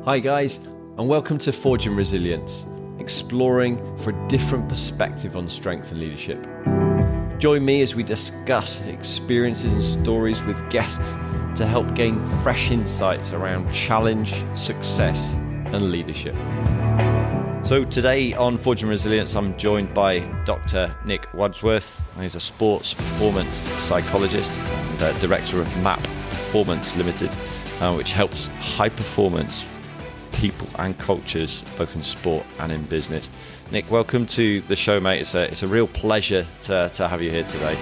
Hi guys, and welcome to Forging Resilience, exploring for a different perspective on strength and leadership. Join me as we discuss experiences and stories with guests to help gain fresh insights around challenge, success, and leadership. So today on Forging Resilience, I'm joined by Dr. Nick Wadsworth. He's a sports performance psychologist and director of MAP Performance Limited, which helps high performance people and cultures, both in sport and in business. Nick, welcome to the show, mate. It's a real pleasure to have you here today.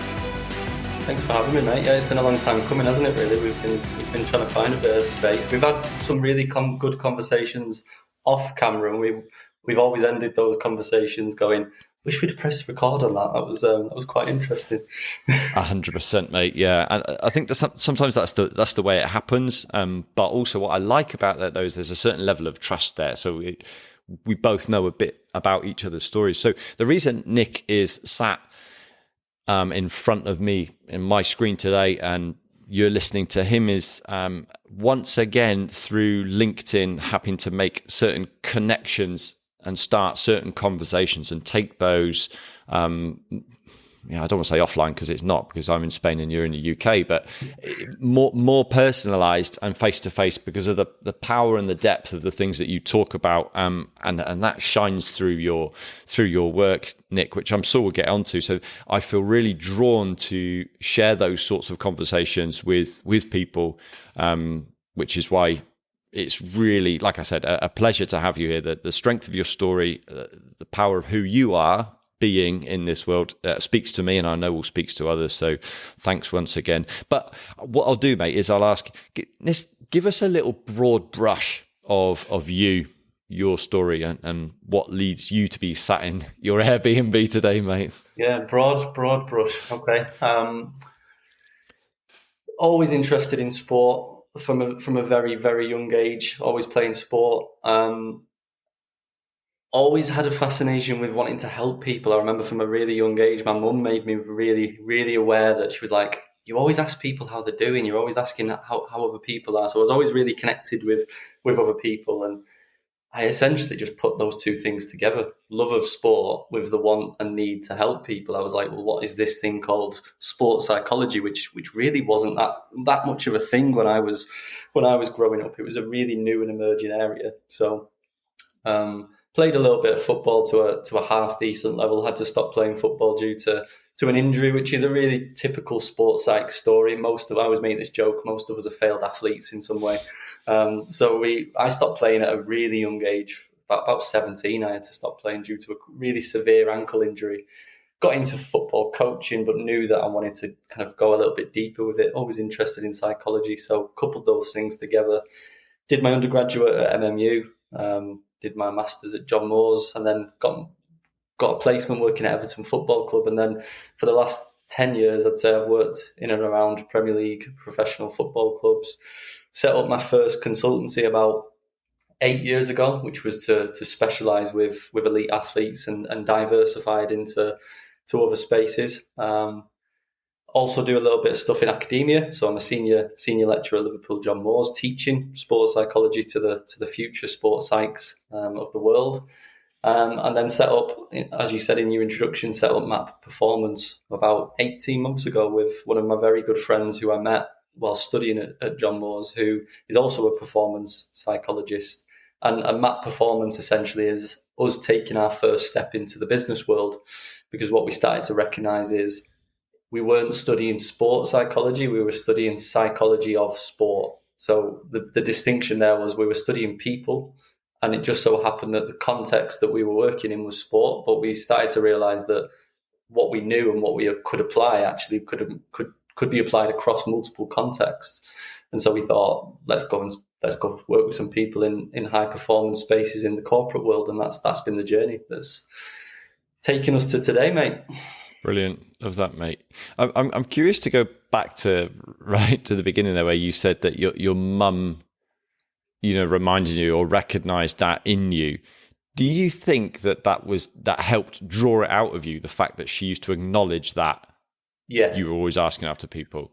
Thanks for having me, mate. Yeah, it's been a long time coming, hasn't it, really? We've been trying to find a bit of space. We've had some really good conversations off camera, and we've always ended those conversations going, wish we'd pressed record on that. That was quite interesting. 100%, mate. Yeah, and I think sometimes that's the way it happens. But also, what I like about that, though, is there's a certain level of trust there. So we both know a bit about each other's stories. So the reason Nick is sat in front of me in my screen today, and you're listening to him, is once again through LinkedIn, having to make certain connections and start certain conversations and take those, I don't want to say offline because it's not, because I'm in Spain and you're in the UK, but more personalized and face-to-face because of the power and the depth of the things that you talk about, and that shines through your work, Nick, which I'm sure we'll get onto. So I feel really drawn to share those sorts of conversations with people, which is why it's really, like I said, a pleasure to have you here. The strength of your story, the power of who you are being in this world speaks to me, and I know will speaks to others. So thanks once again. But what I'll do, mate, is I'll ask, give us a little broad brush of you, your story, and what leads you to be sat in your Airbnb today, mate. Yeah, broad brush. Okay. Always interested in sport. From a very, very young age, always playing sport. Always had a fascination with wanting to help people. I remember from a really young age, my mum made me really, really aware that she was like, you always ask people how they're doing. You're always asking how other people are. So I was always really connected with other people. And I essentially just put those two things together. Love of sport with the want and need to help people. I was like, well, what is this thing called sports psychology, which really wasn't that much of a thing when I was growing up. It was a really new and emerging area. So played a little bit of football to a half decent level, had to stop playing football due to an injury, which is a really typical sports psych story. I always make this joke, most of us are failed athletes in some way. So I stopped playing at a really young age. About 17, I had to stop playing due to a really severe ankle injury. Got into football coaching, but knew that I wanted to kind of go a little bit deeper with it. Always interested in psychology, so coupled those things together. Did my undergraduate at MMU, did my master's at John Moores, and then got a placement working at Everton Football Club. And then for the last 10 years, I'd say I've worked in and around Premier League professional football clubs. Set up my first consultancy about 8 years ago, which was to specialise with elite athletes and diversified into other spaces. Also do a little bit of stuff in academia. So I'm a senior lecturer at Liverpool John Moores, teaching sports psychology to the future sports psychs of the world. And then set up, as you said in your introduction, set up MAP Performance about 18 months ago with one of my very good friends who I met while studying at John Moores, who is also a performance psychologist. And MAP Performance essentially is us taking our first step into the business world, because what we started to recognise is we weren't studying sports psychology, we were studying psychology of sport. So the distinction there was we were studying people, and it just so happened that the context that we were working in was sport, but we started to realise that what we knew and what we could apply actually could be applied across multiple contexts. And so we thought, let's go work with some people in high performance spaces in the corporate world, and that's been the journey that's taken us to today, mate. Brilliant. Love that, mate. I'm curious to go back to the beginning there, where you said that your mum, reminded you or recognized that in you. Do you think that helped draw it out of you, the fact that she used to acknowledge that you were always asking after people?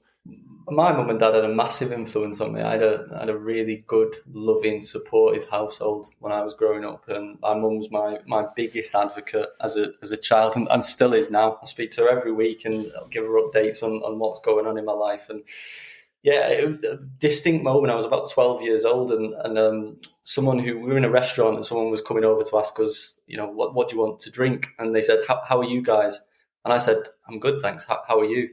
my mum and dad had a massive influence on me. I had a really good, loving, supportive household when I was growing up, and my mum was my biggest advocate as a child, and still is now. I speak to her every week and I'll give her updates on what's going on in my life. And yeah, a distinct moment. I was about 12 years old, and someone we were in a restaurant, and someone was coming over to ask us, what do you want to drink? And they said, how are you guys? And I said, I'm good, thanks. How are you?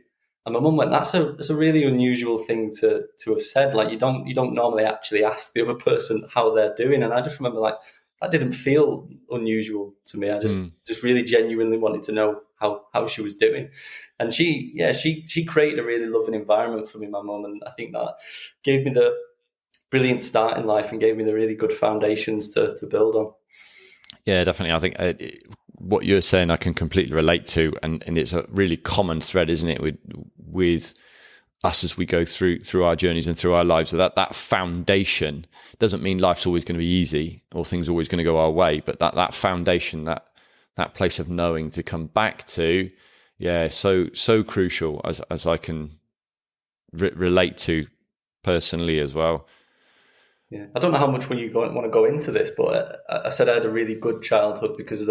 And my mum went, that's a really unusual thing to have said. Like, you don't normally actually ask the other person how they're doing. And I just remember, like, that didn't feel unusual to me. I just really genuinely wanted to know how she was doing. And she created a really loving environment for me, my mum. And I think that gave me the brilliant start in life and gave me the really good foundations to build on. Yeah, definitely. I think what you're saying I can completely relate to, and it's a really common thread, isn't it, with us as we go through our journeys and through our lives. So that foundation doesn't mean life's always going to be easy or things are always going to go our way, but that foundation, that place of knowing to come back to, so crucial, as I can relate to personally as well. Yeah, I don't know how much want to go into this, but I said I had a really good childhood because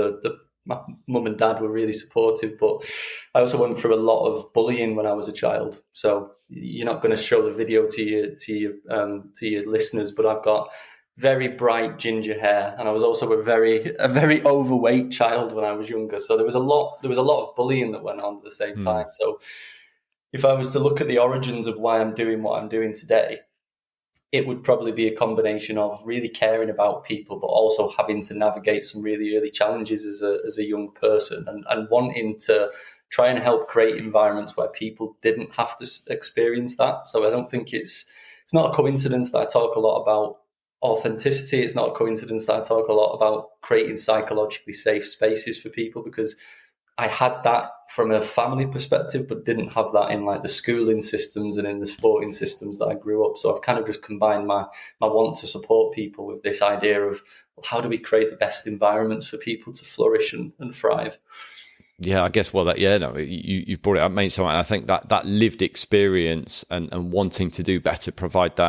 my mum and dad were really supportive. But I also went through a lot of bullying when I was a child. So you're not going to show the video to your listeners, but I've got very bright ginger hair, and I was also a very overweight child when I was younger. So there was a lot of bullying that went on at the same time. So if I was to look at the origins of why I'm doing what I'm doing today, it would probably be a combination of really caring about people, but also having to navigate some really early challenges as a young person, and wanting to try and help create environments where people didn't have to experience that. So I don't think it's not a coincidence that I talk a lot about authenticity. It's not a coincidence that I talk a lot about creating psychologically safe spaces for people, because I had that from a family perspective, but didn't have that in like the schooling systems and in the sporting systems that I grew up. So I've kind of just combined my want to support people with this idea of, well, how do we create the best environments for people to flourish and thrive? Yeah, I guess. Well, you've brought it up, mate. So I think that lived experience and wanting to do better, provide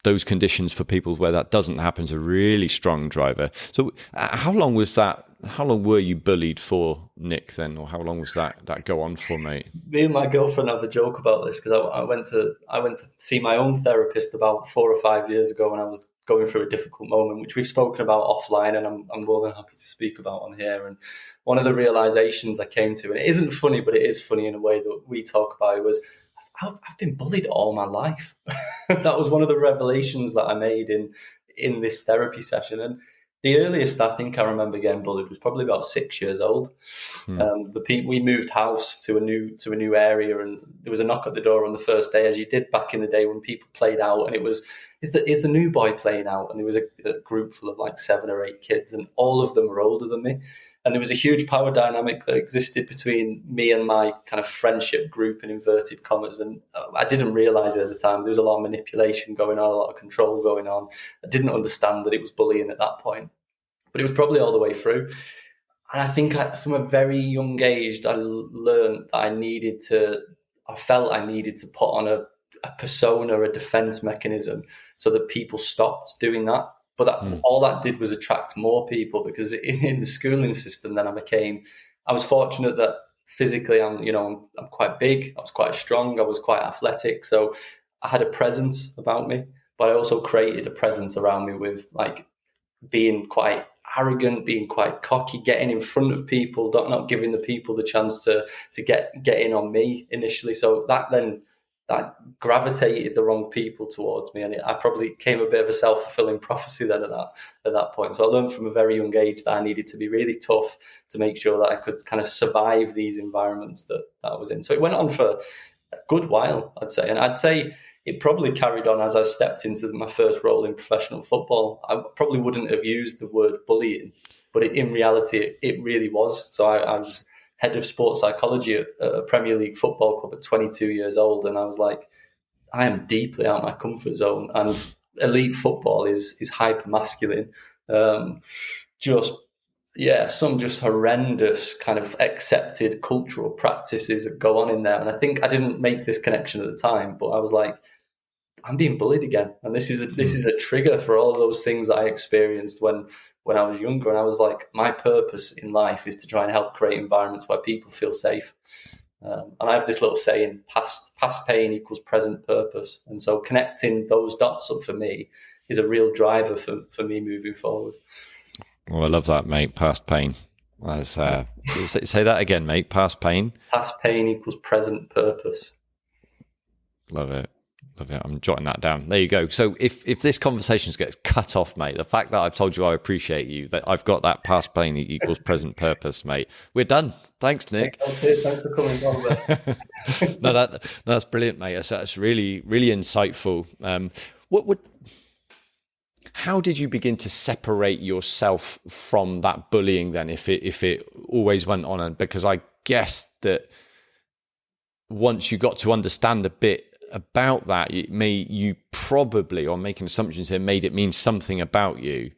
those conditions for people where that doesn't happen, is a really strong driver. So how long was that? How long were you bullied for, Nick, then? Or how long was that go on for, mate? Me and my girlfriend have a joke about this, because I went to see my own therapist about 4 or 5 years ago when I was going through a difficult moment, which we've spoken about offline, and I'm more than happy to speak about on here. And one of the realizations I came to, and it isn't funny, but it is funny in a way that we talk about it, was I've been bullied all my life. That was one of the revelations that I made in this therapy session. And the earliest I think I remember getting bullied was probably about 6 years old. We moved house to a new area, and there was a knock at the door on the first day, as you did back in the day when people played out, and it was, is the new boy playing out? And there was a group full of like 7 or 8 kids, and all of them were older than me. And there was a huge power dynamic that existed between me and my kind of friendship group, in inverted commas. And I didn't realize it at the time. There was a lot of manipulation going on, a lot of control going on. I didn't understand that it was bullying at that point, but it was probably all the way through. And I think from a very young age, I learned that I felt I needed to put on a persona, a defense mechanism, so that people stopped doing that. But all that did was attract more people, because in the schooling system, then I was fortunate that physically I'm quite big, I was quite strong, I was quite athletic. So I had a presence about me, but I also created a presence around me with like being quite arrogant, being quite cocky, getting in front of people, not giving the people the chance to get in on me initially. So that gravitated the wrong people towards me, and I probably came a bit of a self-fulfilling prophecy then at that point. So I learned from a very young age that I needed to be really tough to make sure that I could kind of survive these environments that I was in. So it went on for a good while, I'd say, and I'd say it probably carried on as I stepped into my first role in professional football. I probably wouldn't have used the word bullying, but in reality, it really was. So I was head of sports psychology at a Premier League football club at 22 years old. And I was like, I am deeply out of my comfort zone. And elite football is hyper masculine. Just some just horrendous kind of accepted cultural practices that go on in there. And I think I didn't make this connection at the time, but I was like, I'm being bullied again, and this is a trigger for all those things that I experienced when I was younger. And I was like, my purpose in life is to try and help create environments where people feel safe. And I have this little saying: past pain equals present purpose. And so connecting those dots up for me is a real driver for me moving forward. Well, I love that, mate. Past pain. Say that again, mate. Past pain. Past pain equals present purpose. Love it. Love it. I'm jotting that down. There you go. So if this conversation gets cut off, mate, the fact that I've told you I appreciate you, that I've got that past pain equals present purpose, mate. We're done. Thanks, Nick. Oh, cheers. Thanks for coming. All the best. No, that's brilliant, mate. That's really, really insightful. How did you begin to separate yourself from that bullying then, if it always went on? And because I guess that once you got to understand a bit about that, you probably, or making assumptions here, made it mean something about you.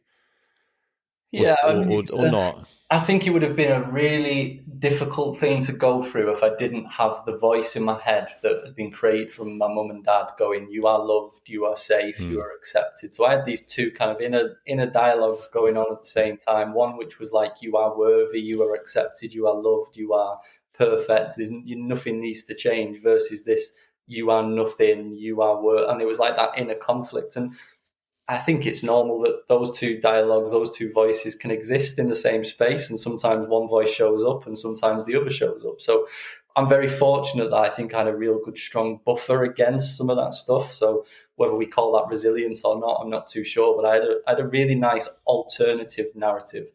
Yeah, or not. I think it would have been a really difficult thing to go through if I didn't have the voice in my head that had been created from my mum and dad going, you are loved, you are safe, you are accepted. So I had these two kind of inner dialogues going on at the same time. One which was like, you are worthy, you are accepted, you are loved, you are perfect, nothing needs to change, versus this, you are nothing, you are worth. And it was like that inner conflict. And I think it's normal that those two dialogues, those two voices can exist in the same space. And sometimes one voice shows up and sometimes the other shows up. So I'm very fortunate that I think I had a real good, strong buffer against some of that stuff. So whether we call that resilience or not, I'm not too sure. But I had a really nice alternative narrative.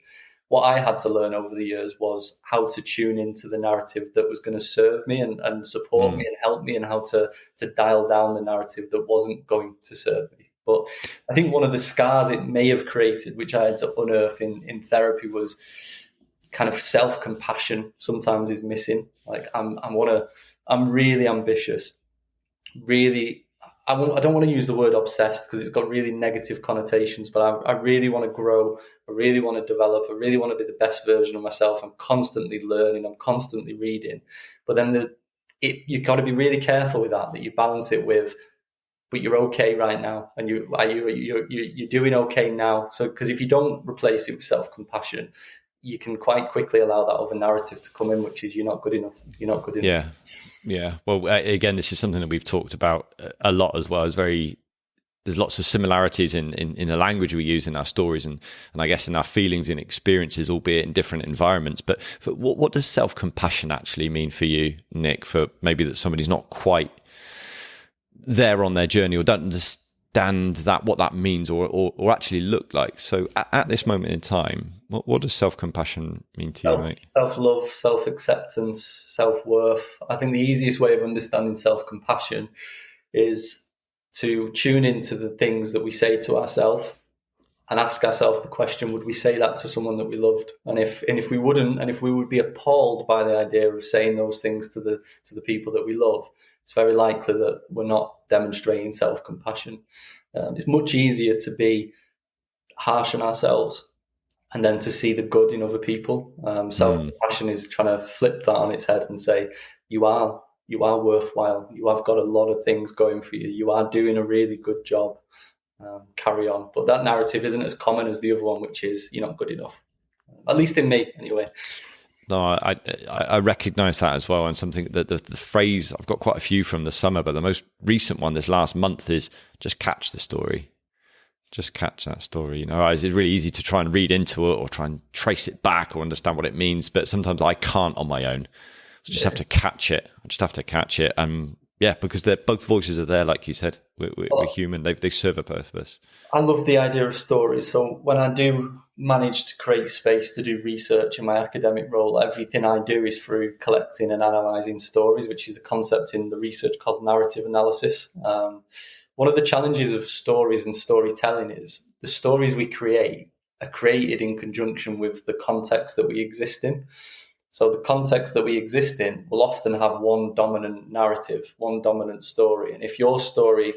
What I had to learn over the years was how to tune into the narrative that was going to serve me and support me and help me, and how to dial down the narrative that wasn't going to serve me. But I think one of the scars it may have created, which I had to unearth in therapy, was kind of self-compassion sometimes is missing. Like I'm really ambitious, really. I don't want to use the word obsessed because it's got really negative connotations, but I really want to grow. I really want to develop. I really want to be the best version of myself. I'm constantly learning. I'm constantly reading. But then you've got to be really careful with that you balance it with, but you're okay right now, and you're doing okay now. So because if you don't replace it with self-compassion, you can quite quickly allow that other narrative to come in, which is you're not good enough. You're not good enough. Yeah. Well, again, this is something that we've talked about a lot as well. There's lots of similarities in the language we use in our stories, and I guess in our feelings and experiences, albeit in different environments. But what does self-compassion actually mean for you, Nick? For maybe that somebody's not quite there on their journey or don't understand what that means or actually look like. So at this moment in time, what does self-compassion mean to you, mate? Self-love, self-acceptance, self-worth. I think the easiest way of understanding self-compassion is to tune into the things that we say to ourselves and ask ourselves the question, would we say that to someone that we loved? And if we wouldn't, and if we would be appalled by the idea of saying those things to the people that we love, it's very likely that we're not demonstrating self-compassion. It's much easier to be harsh on ourselves and then to see the good in other people. Self-compassion is trying to flip that on its head and say, you are worthwhile. You have got a lot of things going for you. You are doing a really good job. Carry on. But that narrative isn't as common as the other one, which is you're not good enough. At least in me, anyway. No, I recognise that as well, and something that the phrase, I've got quite a few from the summer, but the most recent one this last month is just catch the story. Just catch that story. You know, it's really easy to try and read into it or try and trace it back or understand what it means, but sometimes I can't on my own. So I just have to catch it. I just have to catch it. Yeah, because both voices are there, like you said. We're human. They serve a purpose. I love the idea of stories. So when I do manage to create space to do research in my academic role, everything I do is through collecting and analysing stories, which is a concept in the research called narrative analysis. One of the challenges of stories and storytelling is the stories we create are created in conjunction with the context that we exist in. So the context that we exist in will often have one dominant narrative, one dominant story. And if your story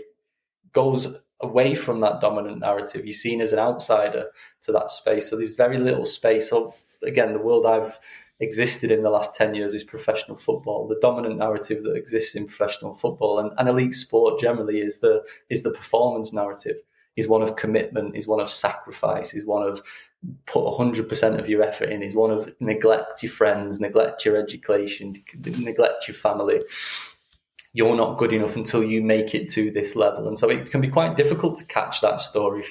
goes away from that dominant narrative, you're seen as an outsider to that space. So there's very little space. So again, the world I've existed in the last 10 years is professional football. The dominant narrative that exists in professional football and elite sport generally is the performance narrative, is one of commitment, is one of sacrifice, is one of put 100% of your effort in, is one of neglect your friends, neglect your education, neglect your family. You're not good enough until you make it to this level. And so it can be quite difficult to catch that story if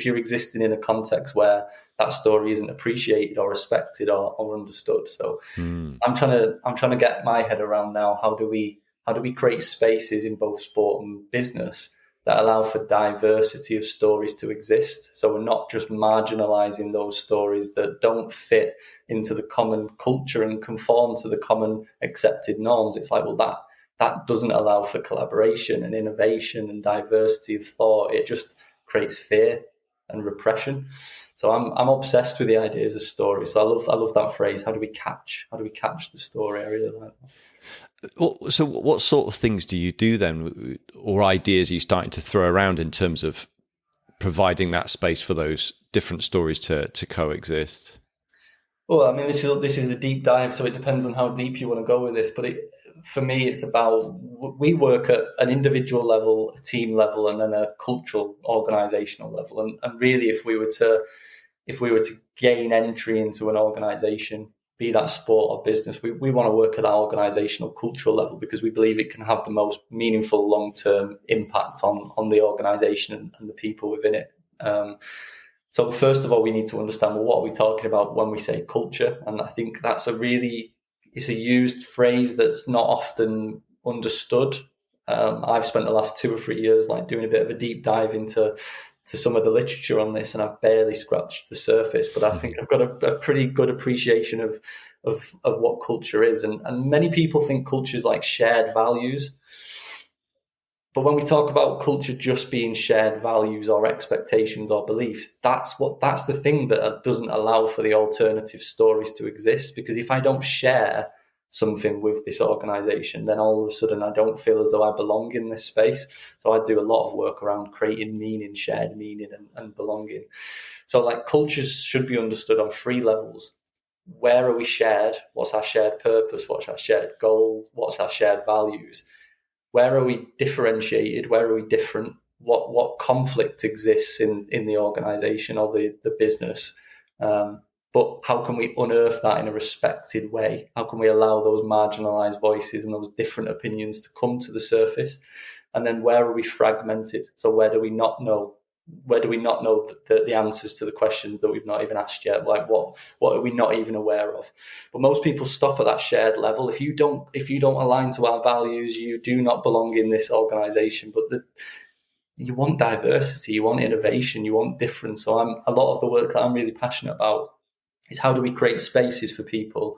you're existing in a context where that story isn't appreciated or respected or understood. So I'm trying to get my head around now, how do we create spaces in both sport and business that allow for diversity of stories to exist. So we're not just marginalizing those stories that don't fit into the common culture and conform to the common accepted norms. It's like, well, that doesn't allow for collaboration and innovation and diversity of thought. It just creates fear and repression. So I'm obsessed with the ideas of story. So I love that phrase. How do we catch the story? I really like that. So what sort of things do you do then, or ideas are you starting to throw around in terms of providing that space for those different stories to coexist? Well, I mean, this is a deep dive, so it depends on how deep you want to go with this. But for me, it's about, we work at an individual level, a team level, and then a cultural, organisational level. And really, if we were to gain entry into an organisation, be that sport or business, we want to work at that organisational, cultural level, because we believe it can have the most meaningful long-term impact on the organisation and the people within it. So first of all, we need to understand, well, what are we talking about when we say culture? And I think it's a used phrase that's not often understood. I've spent the last 2 or 3 years doing a bit of a deep dive into some of the literature on this, and I've barely scratched the surface, but I think I've got a pretty good appreciation of what culture is. And many people think culture is like shared values. But when we talk about culture just being shared values or expectations or beliefs, that's the thing that doesn't allow for the alternative stories to exist. Because if I don't share something with this organization, then all of a sudden I don't feel as though I belong in this space. So I do a lot of work around creating meaning, shared meaning and belonging. So cultures should be understood on 3 levels. Where are we shared? What's our shared purpose? What's our shared goal? What's our shared values? Where are we differentiated? Where are we different? What conflict exists in the organization or the business? But how can we unearth that in a respected way? How can we allow those marginalized voices and those different opinions to come to the surface? And then where are we fragmented? So where do we not know the answers to the questions that we've not even asked yet? What are we not even aware of? But most people stop at that shared level. If you don't align to our values, you do not belong in this organization. But you want diversity, you want innovation, you want difference. So a lot of the work that I'm really passionate about is how do we create spaces for people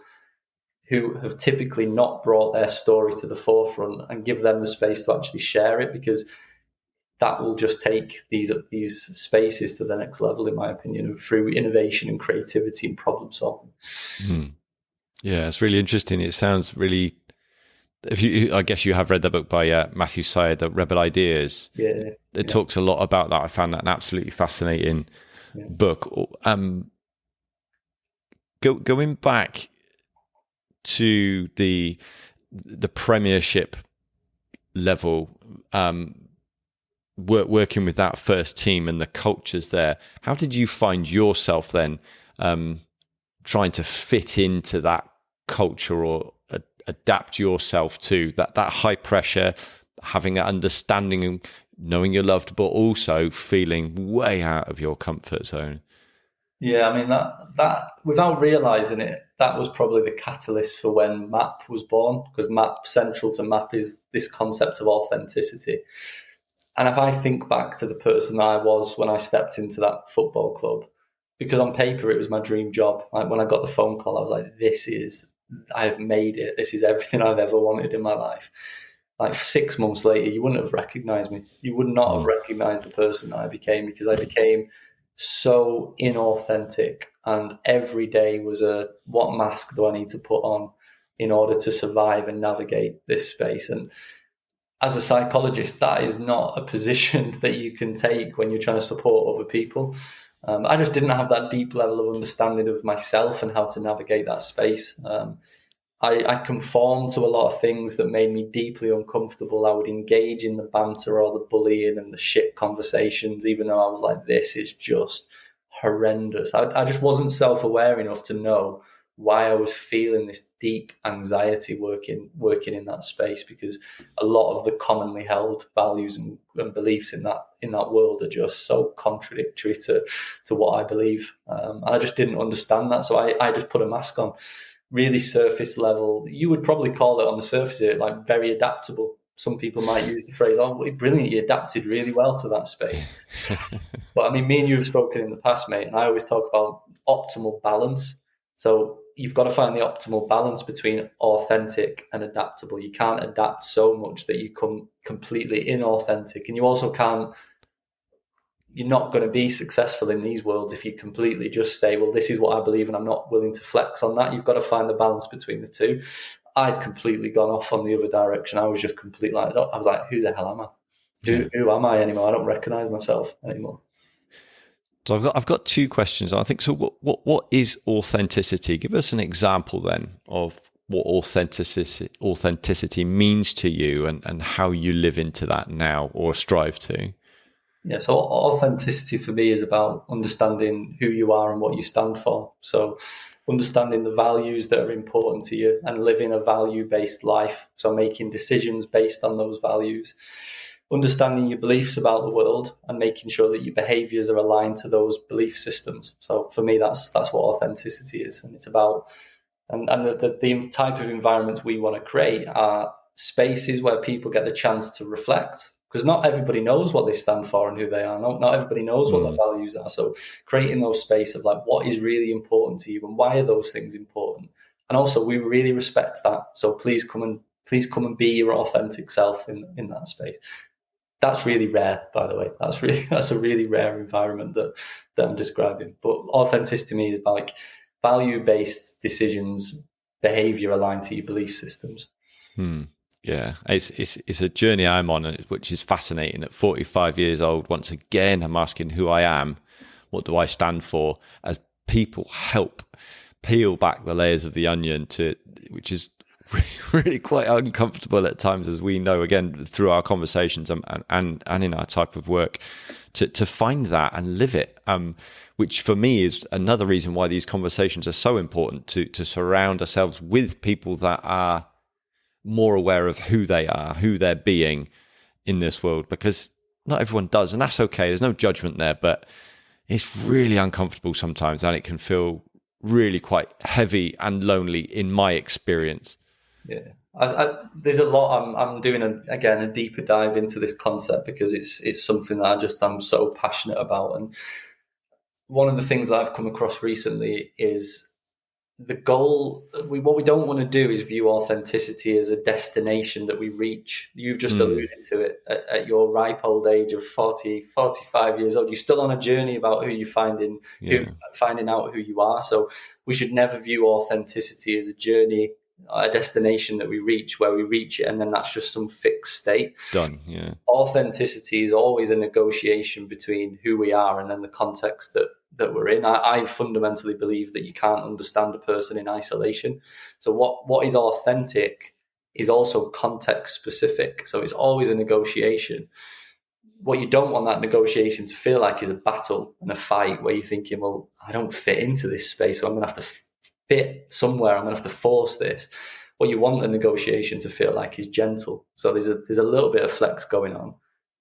who have typically not brought their story to the forefront and give them the space to actually share it, because that will just take these spaces to the next level, in my opinion, through innovation and creativity and problem solving. Yeah, it's really interesting. It sounds really. I guess you have read the book by Matthew Syed, The Rebel Ideas. Yeah, it talks a lot about that. I found that an absolutely fascinating book. Going back to the Premiership level. Working with that first team and the cultures there, how did you find yourself then trying to fit into that culture or adapt yourself to that high pressure, having that understanding and knowing you're loved, but also feeling way out of your comfort zone? Yeah, I mean, that without realising it, that was probably the catalyst for when MAP was born, because central to MAP is this concept of authenticity. And if I think back to the person I was when I stepped into that football club, because on paper it was my dream job. When I got the phone call, I was like, I've made it. This is everything I've ever wanted in my life. 6 months later, you wouldn't have recognised me. You would not have recognised the person that I became, because I became so inauthentic. And every day was what mask do I need to put on in order to survive and navigate this space? And as a psychologist, that is not a position that you can take when you're trying to support other people. I just didn't have that deep level of understanding of myself and how to navigate that space. I conformed to a lot of things that made me deeply uncomfortable. I would engage in the banter or the bullying and the shit conversations, even though I was like, this is just horrendous. I just wasn't self-aware enough to know why I was feeling this deep anxiety working in that space, because a lot of the commonly held values and beliefs in that world are just so contradictory to what I believe. And I just didn't understand that. So I just put a mask on, really surface level. You would probably call it on the surface here, like very adaptable. Some people might use the phrase, oh, brilliant, you adapted really well to that space. But I mean, me and you have spoken in the past, mate, and I always talk about optimal balance. So you've got to find the optimal balance between authentic and adaptable. You can't adapt so much that you come completely inauthentic, and you also can't, you're not going to be successful in these worlds if you completely just say, well, this is what I believe and I'm not willing to flex on that. You've got to find the balance between the two. I'd completely gone off on the other direction. I was just completely like, I was like, who the hell am I? Who am I anymore? I don't recognize myself anymore. So I've got two questions. I think so. What is authenticity? Give us an example then of what authenticity means to you, and how you live into that now or strive to. Yeah, so authenticity for me is about understanding who you are and what you stand for. So understanding the values that are important to you and living a value-based life. So making decisions based on those values. Understanding your beliefs about the world and making sure that your behaviors are aligned to those belief systems. So for me, that's what authenticity is. And it's about, and the type of environments we want to create are spaces where people get the chance to reflect, because not everybody knows what they stand for and who they are. Not everybody knows what their values are. So creating those space of like, what is really important to you and why are those things important? And also we really respect that. So please come and be your authentic self in that space. That's really rare, by the way. That's a really rare environment that I'm describing. But authenticity to me is like value-based decisions, behavior aligned to your belief systems. Yeah, it's a journey I'm on, which is fascinating. At 45 years old, once again, I'm asking who I am, what do I stand for, as people help peel back the layers of the onion, which is really quite uncomfortable at times, as we know, again, through our conversations and in our type of work, to find that and live it, which for me is another reason why these conversations are so important, to surround ourselves with people that are more aware of who they are, who they're being in this world, because not everyone does, and that's okay. There's no judgment there, but it's really uncomfortable sometimes, and it can feel really quite heavy and lonely in my experience. Yeah, there's a lot. I'm doing a deeper dive into this concept because it's something that I'm so passionate about. And one of the things that I've come across recently is the goal. What we don't want to do is view authenticity as a destination that we reach. You've just alluded to it at your ripe old age of 40, 45 years old. You're still on a journey about who you're finding out who you are. So we should never view authenticity as a journey, a destination that we reach, where we reach it and then that's just some fixed state. Done. Yeah. Authenticity is always a negotiation between who we are and then the context that we're in. I fundamentally believe that you can't understand a person in isolation. So what is authentic is also context specific. So it's always a negotiation. What you don't want that negotiation to feel like is a battle and a fight where you're thinking, well, I don't fit into this space, so I'm going to have to fit somewhere. I'm going to have to force this. What you want the negotiation to feel like is gentle. So there's a little bit of flex going on,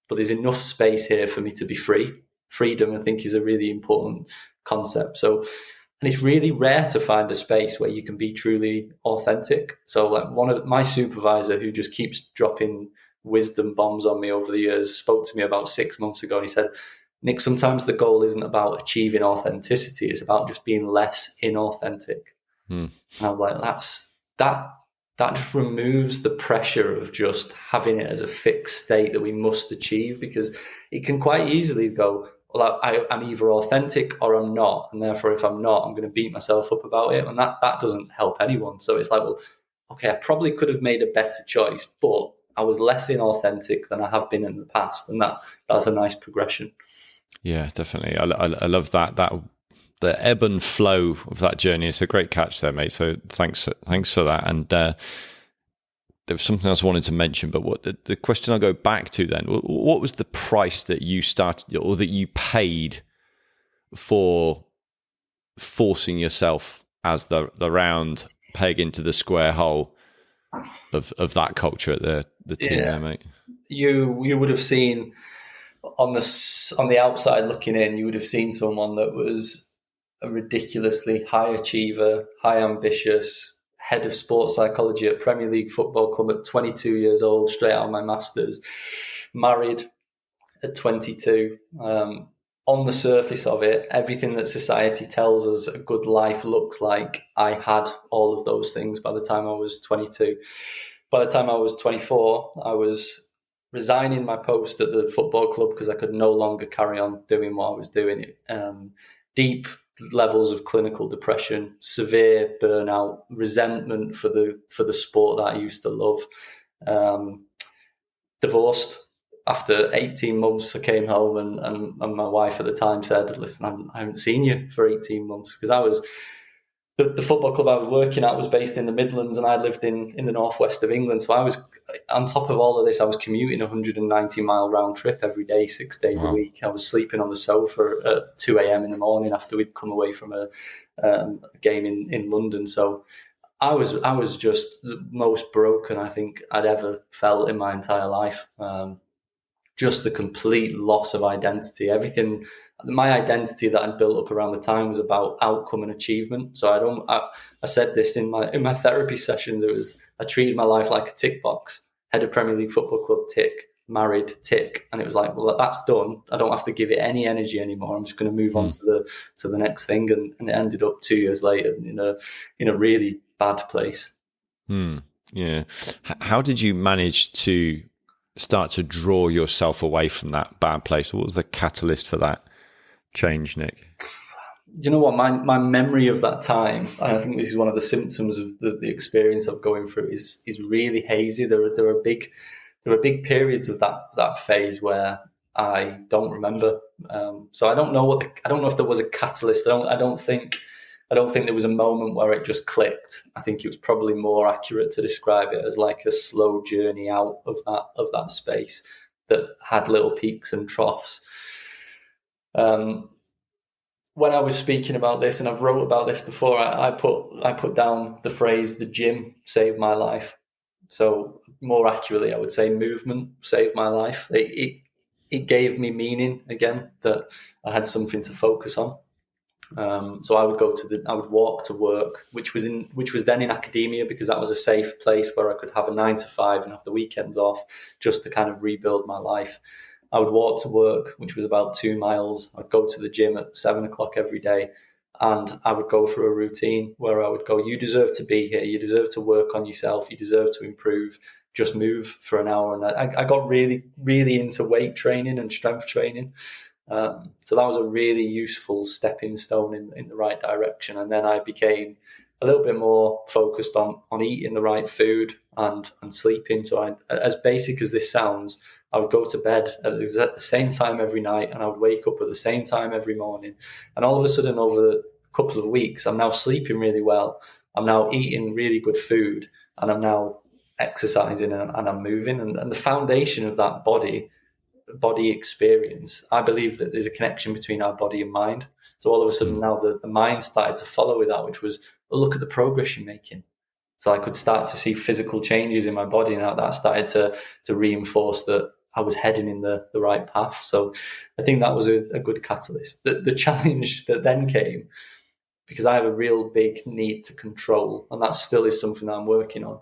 but there's enough space here for me to be free. Freedom, I think, is a really important concept. So, and it's really rare to find a space where you can be truly authentic. So like one of my supervisor, who just keeps dropping wisdom bombs on me over the years, spoke to me about 6 months ago and he said, Nick, sometimes the goal isn't about achieving authenticity. It's about just being less inauthentic. And I was like, that just removes the pressure of just having it as a fixed state that we must achieve, because it can quite easily go, well, I'm either authentic or I'm not. And therefore, if I'm not, I'm going to beat myself up about it. And that doesn't help anyone. So it's like, well, okay, I probably could have made a better choice, but I was less inauthentic than I have been in the past. And that's a nice progression. Yeah, definitely. I love that the ebb and flow of that journey. It's a great catch there, mate. So thanks for that. And there was something else I wanted to mention, but what the question I'll go back to then, what was the price that you started or that you paid for forcing yourself as the round peg into the square hole of that culture at the team there, mate? You would have seen on the outside looking in, you would have seen someone that was a ridiculously high achiever, high ambitious, head of sports psychology at Premier Football Club at 22 years old, straight out of my masters, married at 22. On the surface of it, everything that society tells us a good life looks like, I had all of those things by the time I was 22. By the time I was 24, I was resigning my post at the football club because I could no longer carry on doing what I was doing. Deep levels of clinical depression, severe burnout, resentment for the sport that I used to love. Divorced. After 18 months, I came home and my wife at the time said, listen, I haven't seen you for 18 months because I was the football club I was working at was based in the Midlands and I lived in the northwest of England. So I was, on top of all of this, I was commuting a 190-mile round trip every day, 6 days a week. I was sleeping on the sofa at 2 a.m. in the morning after we'd come away from a game in London. So I was just the most broken I think I'd ever felt in my entire life. Just a complete loss of identity. Everything, my identity that I'd built up around the time was about outcome and achievement. So I said this in my therapy sessions. It was, I treated my life like a tick box. Head of Premier Football Club, tick. Married, tick. And it was like, well, that's done. I don't have to give it any energy anymore. I'm just going to move on to the next thing. And it ended up 2 years later in a really bad place. Yeah. How did you manage to start to draw yourself away from that bad place? What was the catalyst for that change, Nick? You know what? My memory of that time, and I think this is one of the symptoms of the experience I'm going through, is really hazy. There are big periods of that phase where I don't remember. So I don't know I don't know if there was a catalyst. I don't think there was a moment where it just clicked. I think it was probably more accurate to describe it as like a slow journey out of that space that had little peaks and troughs. When I was speaking about this, and I've wrote about this before, I put down the phrase "the gym saved my life." So more accurately, I would say movement saved my life. It gave me meaning again, that I had something to focus on. So I would walk to work, which was then in academia, because that was a safe place where I could have a 9 to 5 and have the weekends off, just to kind of rebuild my life. I would walk to work, which was about 2 miles. I'd go to the gym at 7 o'clock every day, and I would go through a routine where I would go, you deserve to be here. You deserve to work on yourself. You deserve to improve. Just move for an hour. And I got really, really into weight training and strength training. So that was a really useful stepping stone in the right direction. And then I became a little bit more focused on eating the right food and sleeping. So as basic as this sounds, I would go to bed at the same time every night, and I would wake up at the same time every morning. And all of a sudden, over a couple of weeks, I'm now sleeping really well. I'm now eating really good food, and I'm now exercising and I'm moving. And the foundation of that body experience, I believe that there's a connection between our body and mind. So all of a sudden now the mind started to follow with that, which was, well, look at the progress you're making. So I could start to see physical changes in my body, and that started to reinforce that I was heading in the right path. So I think that was a good catalyst. The challenge that then came, because I have a real big need to control, and that still is something that I'm working on,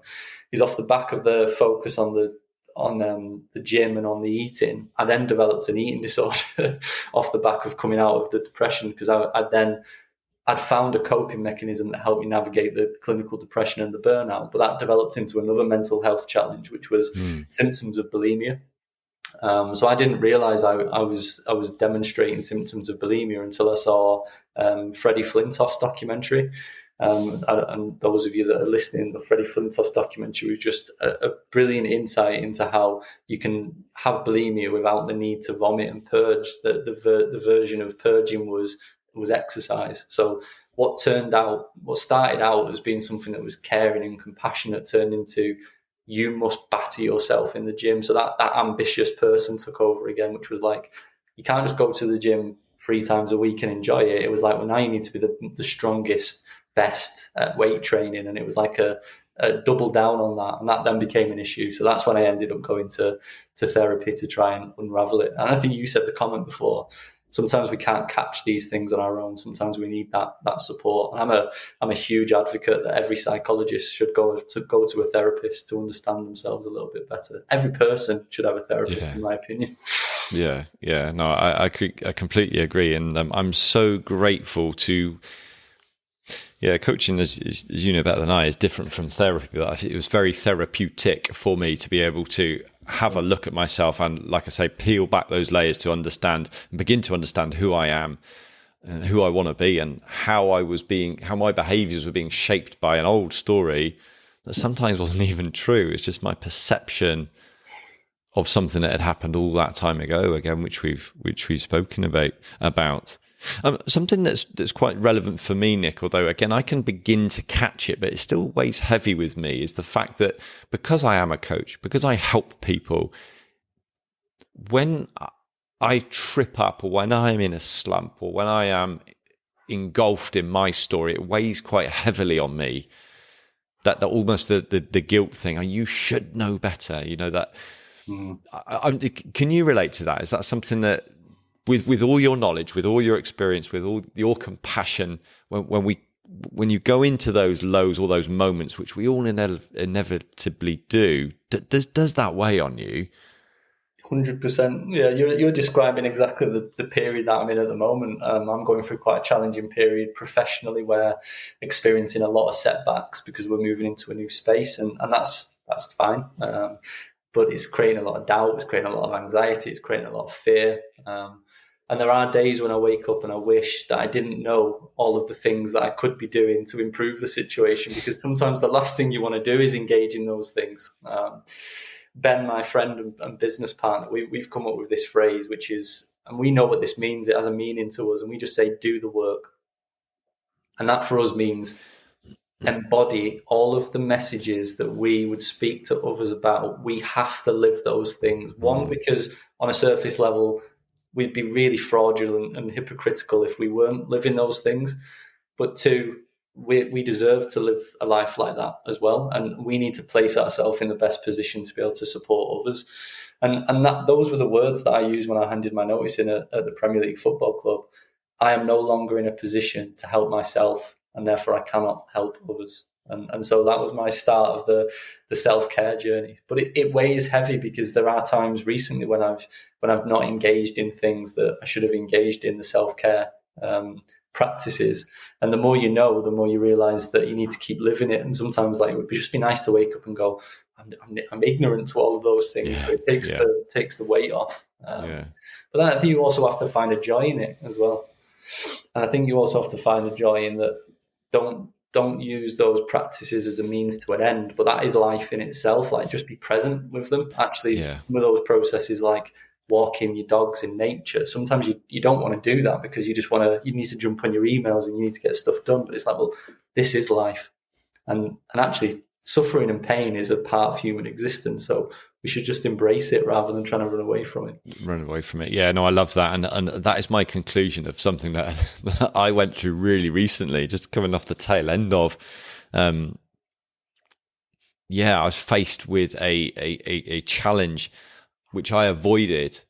is off the back of the focus on the gym and on the eating, I then developed an eating disorder off the back of coming out of the depression, because I'd found a coping mechanism that helped me navigate the clinical depression and the burnout, but that developed into another mental health challenge, which was symptoms of bulimia. So I didn't realize I was demonstrating symptoms of bulimia until I saw Freddie Flintoff's documentary. And those of you that are listening, the Freddie Flintoff's documentary was just a brilliant insight into how you can have bulimia without the need to vomit and purge. The version of purging was exercise. So what started out as being something that was caring and compassionate turned into, you must batter yourself in the gym. So that ambitious person took over again, which was like, you can't just go to the gym 3 times a week and enjoy it. It was like, well, now you need to be the strongest, best at weight training. And it was like a double down on that. And that then became an issue. So that's when I ended up going to therapy to try and unravel it. And I think you said the comment before, sometimes we can't catch these things on our own. Sometimes we need that support. And I'm a huge advocate that every psychologist should go to a therapist to understand themselves a little bit better. Every person should have a therapist, in my opinion. Yeah. No, I completely agree. And I'm so grateful to, coaching, as you know better than I, is different from therapy. But I think it was very therapeutic for me to be able to have a look at myself and, like I say, peel back those layers to understand and begin to understand who I am and who I want to be, and how my behaviors were being shaped by an old story that sometimes wasn't even true. It's just my perception of something that had happened all that time ago, again, which we've spoken about. Something that's quite relevant for me, Nick, although again I can begin to catch it, but it still weighs heavy with me, is the fact that because I am a coach, because I help people, when I trip up, or when I am in a slump, or when I am engulfed in my story, it weighs quite heavily on me. That almost the guilt thing. You should know better. You know that. Can you relate to that? Is that something that, with all your knowledge, with all your experience, with all your compassion, when you go into those lows or those moments, which we all inevitably do, does that weigh on you? 100%. Yeah, you're describing exactly the period that I'm in at the moment. I'm going through quite a challenging period professionally, where experiencing a lot of setbacks because we're moving into a new space, and that's fine. But it's creating a lot of doubt, it's creating a lot of anxiety, it's creating a lot of fear. And there are days when I wake up and I wish that I didn't know all of the things that I could be doing to improve the situation, because sometimes the last thing you want to do is engage in those things. Ben, my friend and business partner, we've come up with this phrase, which is, and we know what this means, it has a meaning to us, and we just say, do the work. And that for us means embody all of the messages that we would speak to others about. We have to live those things. One, because on a surface level, we'd be really fraudulent and hypocritical if we weren't living those things. But 2, we deserve to live a life like that as well. And we need to place ourselves in the best position to be able to support others. And those were the words that I used when I handed my notice in at the Premier League Football Club. I am no longer in a position to help myself, and therefore I cannot help others. And so that was my start of the self-care journey. But it weighs heavy, because there are times recently when I've not engaged in things that I should have engaged in, the self-care practices. And the more you know, the more you realize that you need to keep living it. And sometimes it would just be nice to wake up and go, I'm ignorant to all of those things. So it takes the weight off. But then I think you also have to find a joy in it as well. And I think you also have to find a joy in that. Don't use those practices as a means to an end, but that is life in itself. Just be present with them. Actually, some of those processes, like walking your dogs in nature, sometimes you don't want to do that because you need to jump on your emails and you need to get stuff done. But it's like, well, this is life. And actually, suffering and pain is a part of human existence. So we should just embrace it rather than trying to run away from it. Yeah, no, I love that. And that is my conclusion of something that I went through really recently, just coming off the tail end of, I was faced with a challenge which I avoided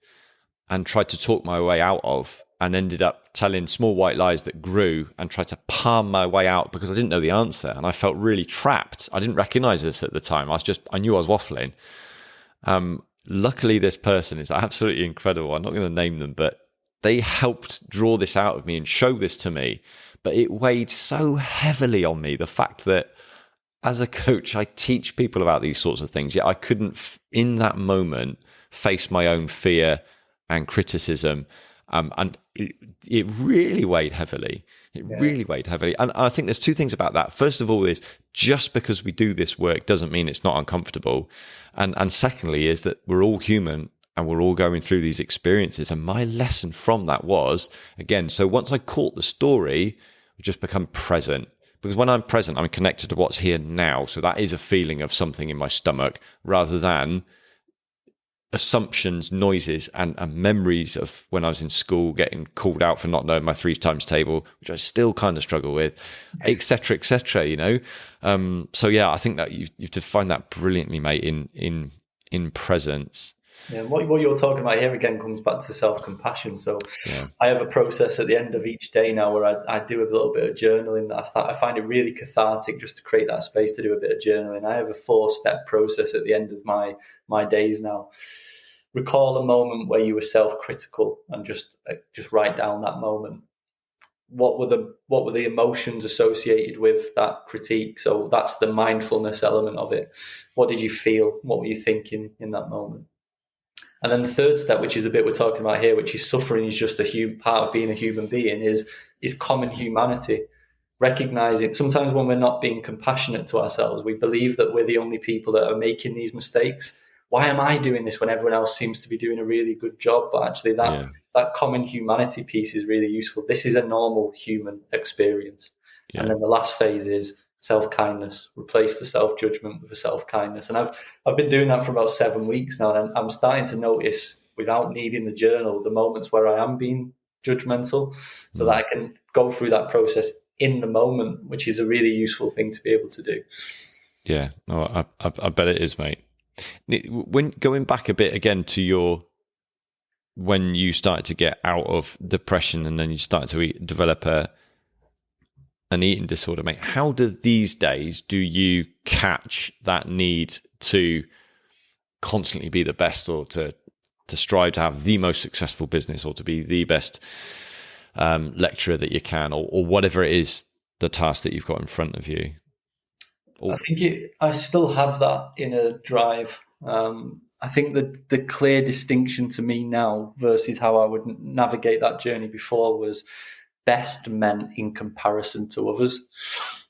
and tried to talk my way out of, and ended up telling small white lies that grew and tried to palm my way out because I didn't know the answer. And I felt really trapped. I didn't recognize this at the time. I knew I was waffling. Luckily, this person is absolutely incredible. I'm not going to name them, but they helped draw this out of me and show this to me. But it weighed so heavily on me, the fact that as a coach, I teach people about these sorts of things, yet I couldn't, in that moment, face my own fear and criticism. And it really weighed heavily. It really weighed heavily. And I think there's two things about that. First of all is just because we do this work doesn't mean it's not uncomfortable. And secondly is that we're all human and we're all going through these experiences. And my lesson from that was, again, so once I caught the story, just become present. Because when I'm present, I'm connected to what's here now. So that is a feeling of something in my stomach rather than assumptions, noises, and memories of when I was in school getting called out for not knowing my 3 times table, which I still kind of struggle with, etc., etc. So yeah, I think that you've defined that brilliantly, mate. In presence. Yeah, what you're talking about here again comes back to self-compassion. So I have a process at the end of each day now where I do a little bit of journaling. I find it really cathartic just to create that space to do a bit of journaling. I have a 4-step process at the end of my days now. Recall a moment where you were self-critical and just write down that moment. What were the emotions associated with that critique? So that's the mindfulness element of it. What did you feel? What were you thinking in that moment? And then the third step, which is the bit we're talking about here, which is suffering is just a part of being a human being, is common humanity. Recognizing sometimes when we're not being compassionate to ourselves, we believe that we're the only people that are making these mistakes. Why am I doing this when everyone else seems to be doing a really good job? But actually that common humanity piece is really useful. This is a normal human experience. Yeah. And then the last phase is self-kindness. Replace the self-judgment with a self-kindness. And I've been doing that for about 7 weeks now, and I'm starting to notice, without needing the journal, the moments where I am being judgmental, so that I can go through that process in the moment, which is a really useful thing to be able to do. Yeah, no, I bet it is, mate. When going back a bit again to when you started to get out of depression and then you started to develop an eating disorder, mate, how do these days do you catch that need to constantly be the best, or to strive to have the most successful business, or to be the best lecturer that you can, or whatever it is, the task that you've got in front of you? I think I still have that inner drive. I think the clear distinction to me now versus how I would navigate that journey before was best meant in comparison to others.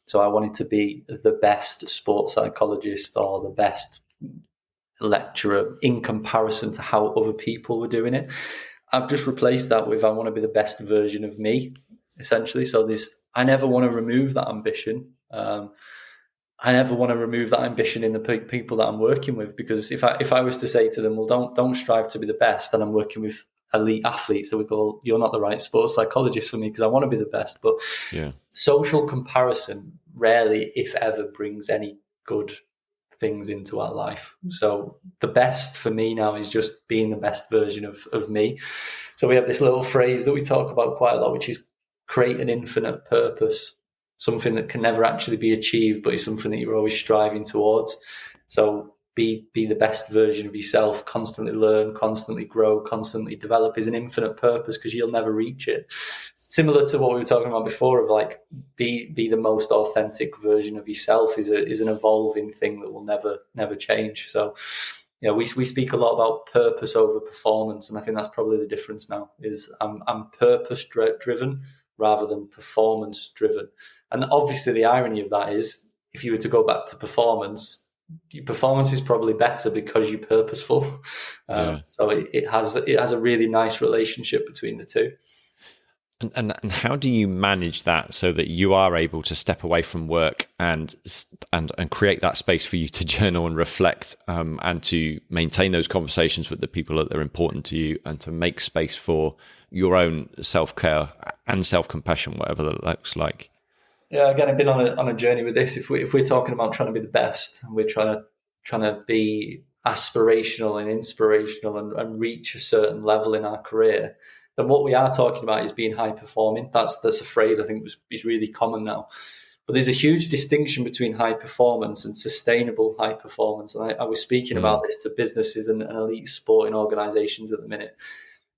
So I wanted to be the best sports psychologist or the best lecturer in comparison to how other people were doing it. I've just replaced that with I want to be the best version of me, essentially. So I never want to remove that ambition. I never want to remove that ambition in the people that I'm working with, because if I was to say to them, well, don't strive to be the best, and I'm working with elite athletes, that would go, you're not the right sports psychologist for me because I want to be the best. But social comparison rarely, if ever, brings any good things into our life. So the best for me now is just being the best version of me. So we have this little phrase that we talk about quite a lot, which is create an infinite purpose. Something that can never actually be achieved, but is something that you're always striving towards. So be the best version of yourself, constantly learn, constantly grow, constantly develop is an infinite purpose, because you'll never reach it. Similar to what we were talking about before of like be the most authentic version of yourself is an evolving thing that will never change. So we speak a lot about purpose over performance, and I think that's probably the difference now. Is I'm purpose driven rather than performance driven. And obviously the irony of that is, if you were to go back to performance, your performance is probably better because you're purposeful. So it has a really nice relationship between the two. And how do you manage that so that you are able to step away from work and create that space for you to journal and reflect, and to maintain those conversations with the people that are important to you, and to make space for your own self-care and self-compassion, whatever that looks like? Yeah, again, I've been on a journey with this. If we're talking about trying to be the best, and we're trying to be aspirational and inspirational and reach a certain level in our career, then what we are talking about is being high performing. That's a phrase I think is really common now. But there's a huge distinction between high performance and sustainable high performance. And I was speaking about this to businesses and elite sporting organizations at the minute.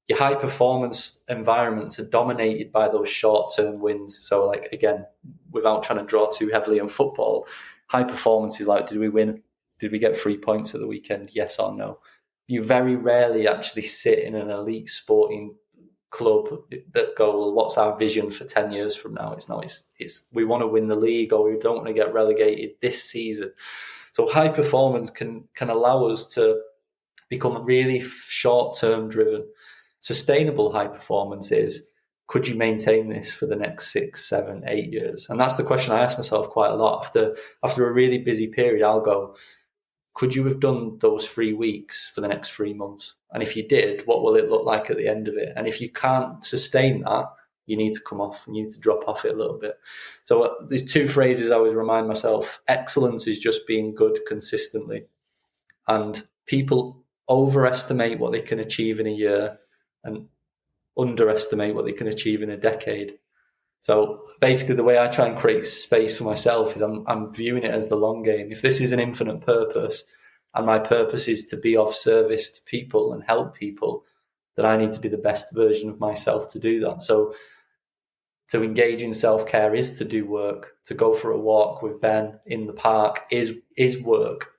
Your high performance environments are dominated by those short-term wins. So like, again, without trying to draw too heavily on football, high performance is like, did we win? Did we get 3 points at the weekend? Yes or no? You very rarely actually sit in an elite sporting club that go, well, what's our vision for 10 years from now? It's we want to win the league, or we don't want to get relegated this season. So high performance can allow us to become really short-term driven. Sustainable high performance is, could you maintain this for the next 6, 7, 8 years? And that's the question I ask myself quite a lot. After a really busy period, I'll go, could you have done those 3 weeks for the next 3 months? And if you did, what will it look like at the end of it? And if you can't sustain that, you need to come off and you need to drop off it a little bit. So there's 2 phrases I always remind myself. Excellence is just being good consistently. And people overestimate what they can achieve in a year and underestimate what they can achieve in a decade. So basically the way I try and create space for myself is I'm viewing it as the long game. If this is an infinite purpose and my purpose is to be of service to people and help people, then I need to be the best version of myself to do that. So to engage in self-care is to do work. To go for a walk with Ben in the park is work.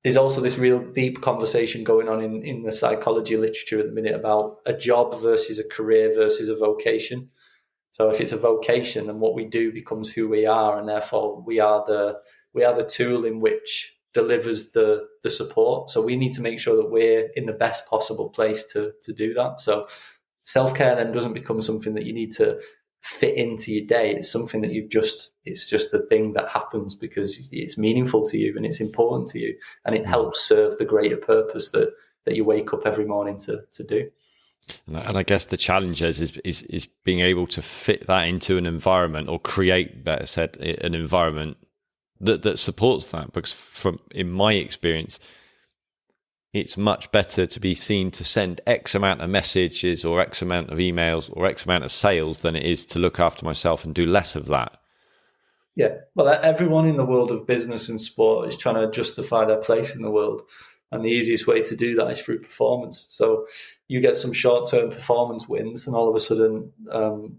There's also this real deep conversation going on in the psychology literature at the minute about a job versus a career versus a vocation. So if it's a vocation, then what we do becomes who we are, and therefore we are the tool in which delivers the support. So we need to make sure that we're in the best possible place to do that. So self-care then doesn't become something that you need to fit into your day. It's something that it's just a thing that happens because it's meaningful to you and it's important to you, and it helps serve the greater purpose that you wake up every morning to do. And I guess the challenge is being able to fit that into an environment, or create, better said, an environment that supports that. Because in my experience, it's much better to be seen to send X amount of messages or X amount of emails or X amount of sales than it is to look after myself and do less of that. Yeah, well, everyone in the world of business and sport is trying to justify their place in the world. And the easiest way to do that is through performance. So you get some short-term performance wins, and all of a sudden,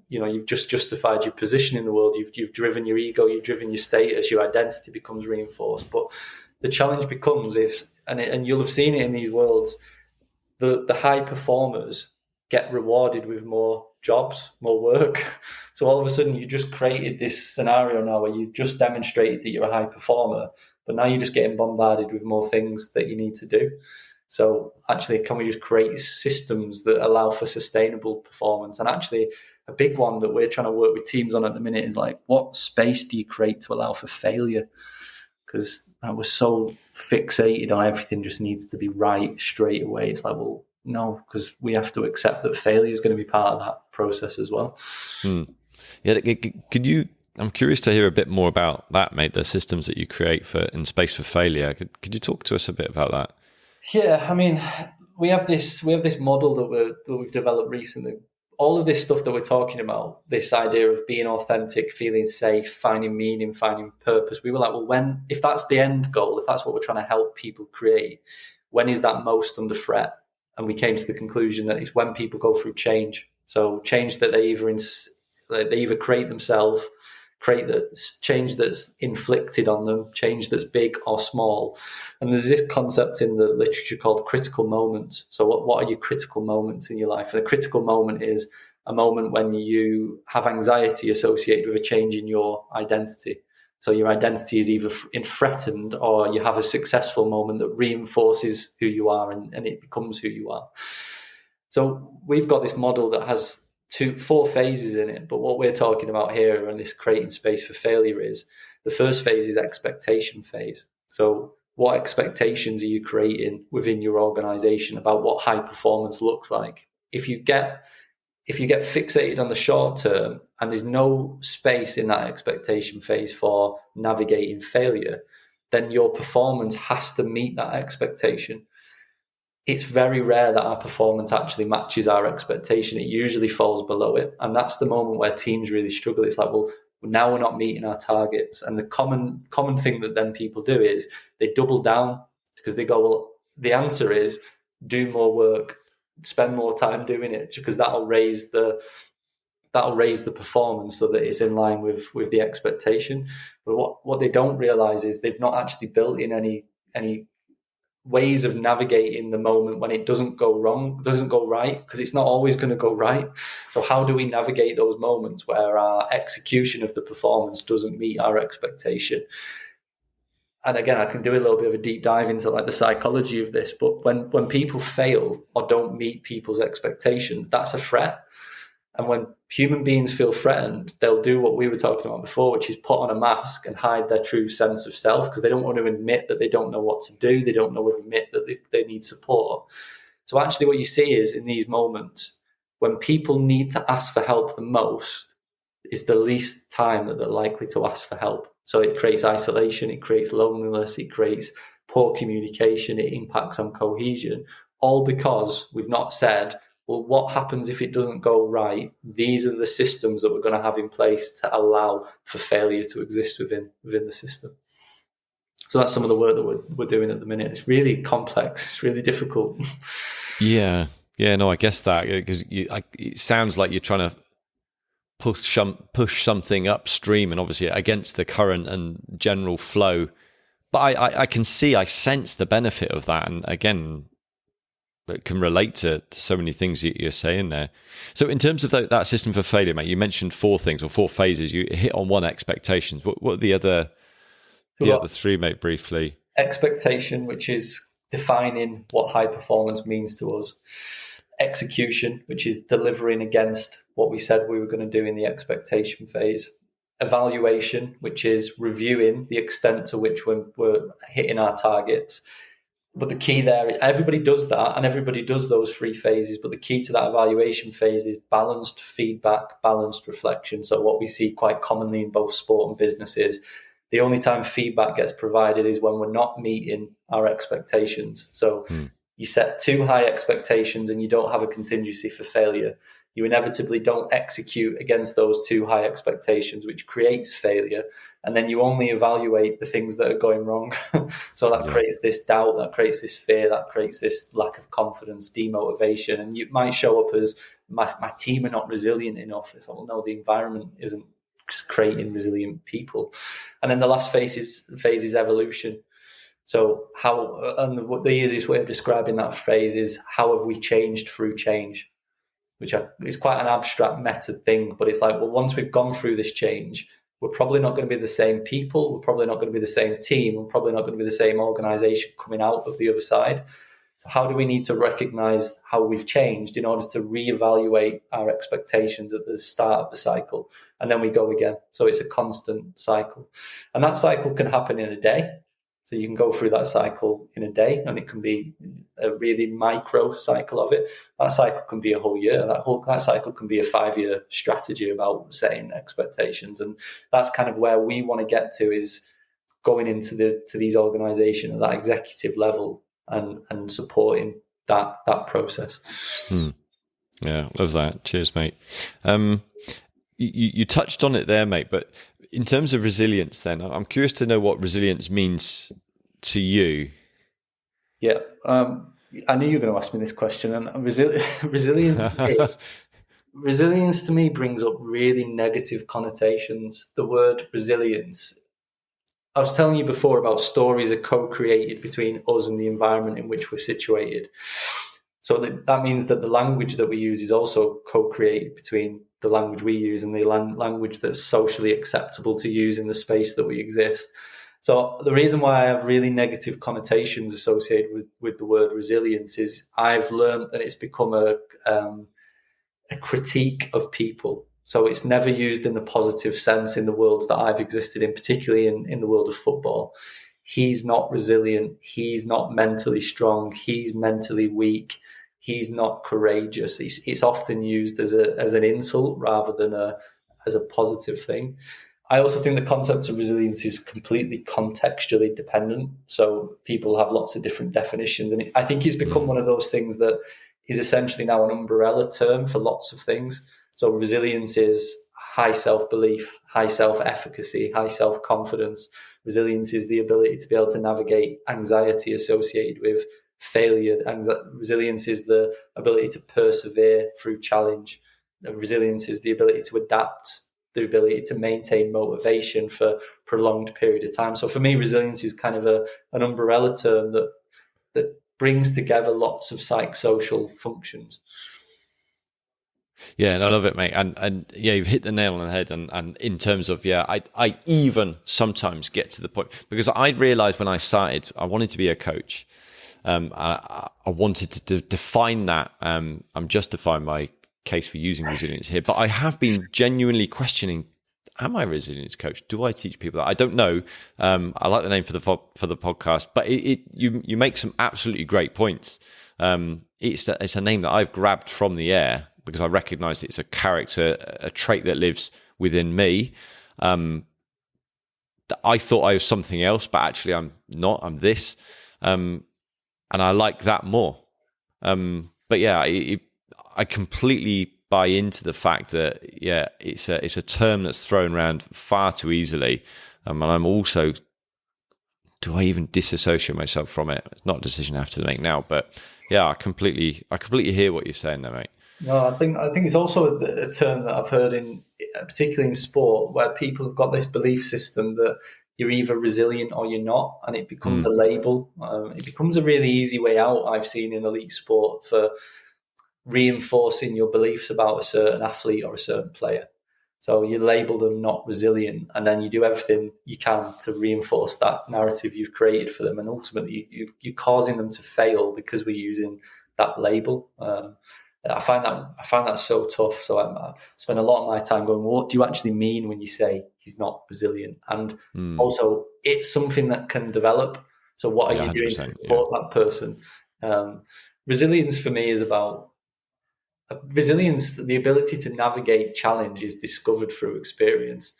you've just justified your position in the world. You've driven your ego, you've driven your status, your identity becomes reinforced. But the challenge becomes and you'll have seen it in these worlds, the high performers get rewarded with more jobs, more work. So all of a sudden you just created this scenario now where you've just demonstrated that you're a high performer, but now you're just getting bombarded with more things that you need to do. So actually, can we just create systems that allow for sustainable performance? And actually, a big one that we're trying to work with teams on at the minute is like, what space do you create to allow for failure? Because I was so fixated on everything just needs to be right straight away. It's like, well, no, because we have to accept that failure is going to be part of that process as well. Yeah, I'm curious to hear a bit more about that, mate, the systems that you create in space for failure. Could you talk to us a bit about that? Yeah, I mean, we have this model that we've developed recently. All of this stuff that we're talking about, this idea of being authentic, feeling safe, finding meaning, finding purpose, we were like, well, if that's the end goal, if that's what we're trying to help people create, when is that most under threat? And we came to the conclusion that it's when people go through change. So change that they either create themselves, create the change that's inflicted on them, change that's big or small. And there's this concept in the literature called critical moment. So what are your critical moments in your life? And a critical moment is a moment when you have anxiety associated with a change in your identity. So your identity is either threatened, or you have a successful moment that reinforces who you are and it becomes who you are. So we've got this model that has 4 phases in it. But what we're talking about here and this creating space for failure is, the first phase is expectation phase. So what expectations are you creating within your organization about what high performance looks like? If you get fixated on the short term and there's no space in that expectation phase for navigating failure, then your performance has to meet that expectation. It's very rare that our performance actually matches our expectation. It usually falls below it. And that's the moment where teams really struggle. It's like, well, now we're not meeting our targets. And the common thing that then people do is they double down, because they go, well, the answer is do more work, spend more time doing it, because that'll raise the performance so that it's in line with the expectation. But what they don't realize is they've not actually built in any ways of navigating the moment when it doesn't go wrong, doesn't go right, because it's not always going to go right. So how do we navigate those moments where our execution of the performance doesn't meet our expectation? And again, I can do a little bit of a deep dive into like the psychology of this, but when people fail or don't meet people's expectations, that's a threat. And when human beings feel threatened, they'll do what we were talking about before, which is put on a mask and hide their true sense of self, because they don't want to admit that they don't know what to do. They don't want to admit that they need support. So actually what you see is in these moments, when people need to ask for help the most, is the least time that they're likely to ask for help. So it creates isolation, it creates loneliness, it creates poor communication, it impacts on cohesion, all because we've not said, well, what happens if it doesn't go right? These are the systems that we're going to have in place to allow for failure to exist within the system. So that's some of the work that we're doing at the minute. It's really complex. It's really difficult. Yeah. No, I guess that, because it sounds like you're trying to push something upstream and obviously against the current and general flow. But I sense the benefit of that. And again, it can relate to so many things you're saying there. So in terms of that system for failure, mate, you mentioned 4 things or 4 phases. You hit on 1, expectations. What are the other other 3, mate, briefly? Expectation, which is defining what high performance means to us. Execution, which is delivering against what we said we were going to do in the expectation phase. Evaluation, which is reviewing the extent to which we're hitting our targets. But the key there, everybody does that and everybody does those 3 phases. But the key to that evaluation phase is balanced feedback, balanced reflection. So what we see quite commonly in both sport and business is the only time feedback gets provided is when we're not meeting our expectations. So you set too high expectations and you don't have a contingency for failure. You inevitably don't execute against those too high expectations, which creates failure. And then you only evaluate the things that are going wrong. So that creates this doubt, that creates this fear, that creates this lack of confidence, demotivation. And you might show up as, my team are not resilient enough. It's like, well, no, the environment isn't creating resilient people. And then the last phase is evolution. So and the easiest way of describing that phase is, how have we changed through change? Which is quite an abstract method thing, but it's like, well, once we've gone through this change, we're probably not going to be the same people. We're probably not going to be the same team. We're probably not going to be the same organization coming out of the other side. So how do we need to recognize how we've changed in order to reevaluate our expectations at the start of the cycle? And then we go again. So it's a constant cycle. And that cycle can happen in a day. So you can go through that cycle in a day, and it can be a really micro cycle of it. That cycle can be a whole year. That cycle can be a 5-year strategy about setting expectations. And that's kind of where we want to get to, is going into these organizations at that executive level and supporting that process. Yeah, love that. Cheers, mate. You touched on it there, mate, but in terms of resilience, then, I'm curious to know what resilience means to you. Yeah, I knew you were going to ask me this question. And resilience to me brings up really negative connotations. The word resilience, I was telling you before about stories are co-created between us and the environment in which we're situated. So that means that the language that we use is also co-created between the language we use and the language that's socially acceptable to use in the space that we exist. So the reason why I have really negative connotations associated with the word resilience is I've learned that it's become a critique of people. So it's never used in the positive sense in the worlds that I've existed in, particularly in the world of football. He's not resilient. He's not mentally strong. He's mentally weak. He's not courageous. It's often used as an insult rather than as a positive thing. I also think the concept of resilience is completely contextually dependent. So people have lots of different definitions. And I think it's become one of those things that is essentially now an umbrella term for lots of things. So resilience is high self-belief, high self-efficacy, high self-confidence. Resilience is the ability to be able to navigate anxiety associated with failure. Resilience is the ability to persevere through challenge. Resilience is the ability to adapt, the ability to maintain motivation for a prolonged period of time. So for me, resilience is kind of an umbrella term that that brings together lots of psychosocial functions. Yeah, and I love it, mate. And yeah, you've hit the nail on the head. And in terms of, I even sometimes get to the point, because I'd realized when I started, I wanted to be a coach. I wanted to define that. I'm justifying my case for using resilience here, but I have been genuinely questioning, am I a resilience coach? Do I teach people that? I don't know. I like the name for the podcast, but you make some absolutely great points. It's a name that I've grabbed from the air, because I recognize it's a character, a trait that lives within me. That I thought I was something else, but actually I'm not. I'm this, and I like that more. But yeah, I completely buy into the fact that it's a term that's thrown around far too easily, and I'm also, do I even disassociate myself from it? It's not a decision I have to make now, but yeah, I completely hear what you're saying there, mate. No, I think it's also a term that I've heard particularly in sport, where people have got this belief system that you're either resilient or you're not, and it becomes a label. It becomes a really easy way out, I've seen in elite sport, for reinforcing your beliefs about a certain athlete or a certain player. So you label them not resilient, and then you do everything you can to reinforce that narrative you've created for them, and ultimately you're causing them to fail because we're using that label. I find that so tough. So I spend a lot of my time going, well, what do you actually mean when you say he's not resilient? And also, it's something that can develop. So what are you doing to support that person? Resilience for me is about resilience. The ability to navigate challenge is discovered through experience.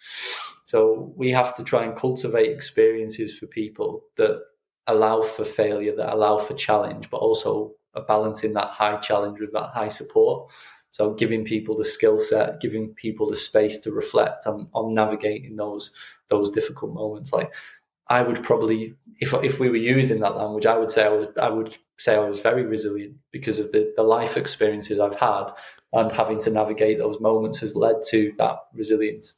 So we have to try and cultivate experiences for people that allow for failure, that allow for challenge, but also are balancing that high challenge with that high support. So giving people the skill set, giving people the space to reflect on navigating those difficult moments. Like, I would probably, if we were using that language, I would say I was very resilient, because of the life experiences I've had, and having to navigate those moments has led to that resilience.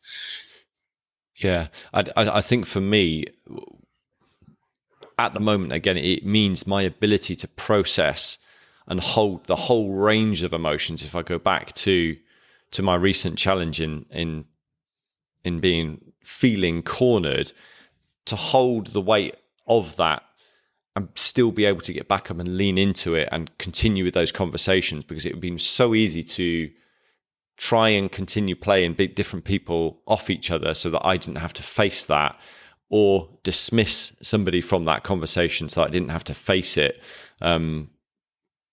Yeah, I think for me, at the moment, again, it means my ability to process and hold the whole range of emotions. If I go back to my recent challenge in feeling cornered, to hold the weight of that and still be able to get back up and lean into it and continue with those conversations, because it would be so easy to try and continue playing different people off each other so that I didn't have to face that, or dismiss somebody from that conversation so I didn't have to face it.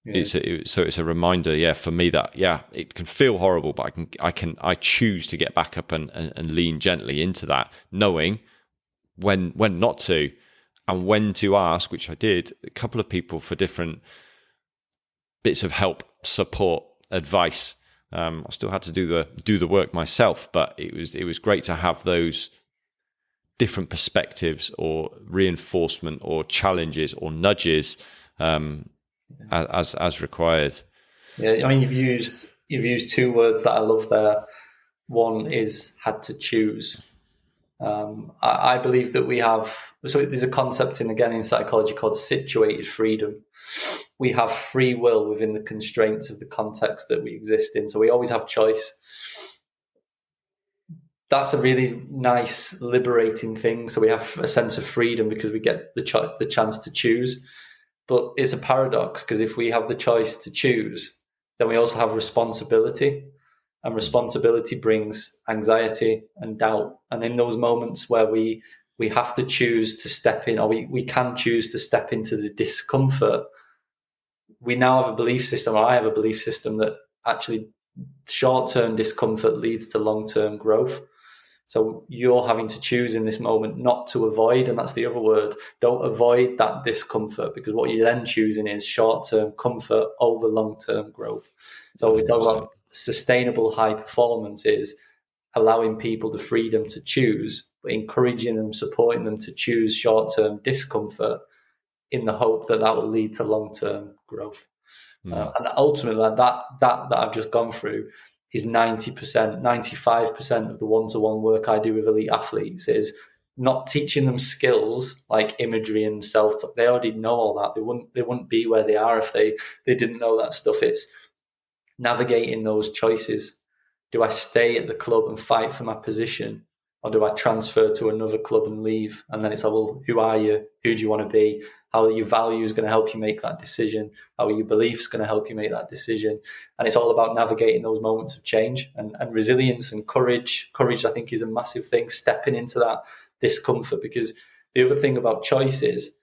It's a reminder, for me, that it can feel horrible, but I choose to get back up and lean gently into that, knowing when not to, and when to ask, which I did, a couple of people for different bits of help, support, advice. I still had to do the work myself, but it was great to have those different perspectives or reinforcement or challenges or nudges as required. Yeah, I mean, you've used two words that I love there. One is had to choose. I believe that we have, so there's a concept in psychology called situated freedom. We have free will within the constraints of the context that we exist in. So we always have choice. That's a really nice, liberating thing. So we have a sense of freedom because we get the chance to choose. But it's a paradox, because if we have the choice to choose, then we also have responsibility. And responsibility brings anxiety and doubt. And in those moments where we have to choose to step in, or we can choose to step into the discomfort, we now have a belief system, or I have a belief system, that actually short-term discomfort leads to long-term growth. So you're having to choose in this moment not to avoid, and that's the other word. Don't avoid that discomfort, because what you're then choosing is short-term comfort over long-term growth. So we talk about sustainable high performance is allowing people the freedom to choose, but encouraging them, supporting them to choose short-term discomfort in the hope that will lead to long-term growth. And ultimately, that I've just gone through is 90%, 95% of the one-to-one work I do with elite athletes is not teaching them skills like imagery and self-talk. They already know all that. They wouldn't be where they are if they didn't know that stuff. It's navigating those choices. Do I stay at the club and fight for my position, or do I transfer to another club and leave? And then it's like, well, who are you? Who do you want to be? How are your values going to help you make that decision? How are your beliefs going to help you make that decision? And it's all about navigating those moments of change and resilience and courage. Courage, I think, is a massive thing, stepping into that discomfort, because the other thing about choice is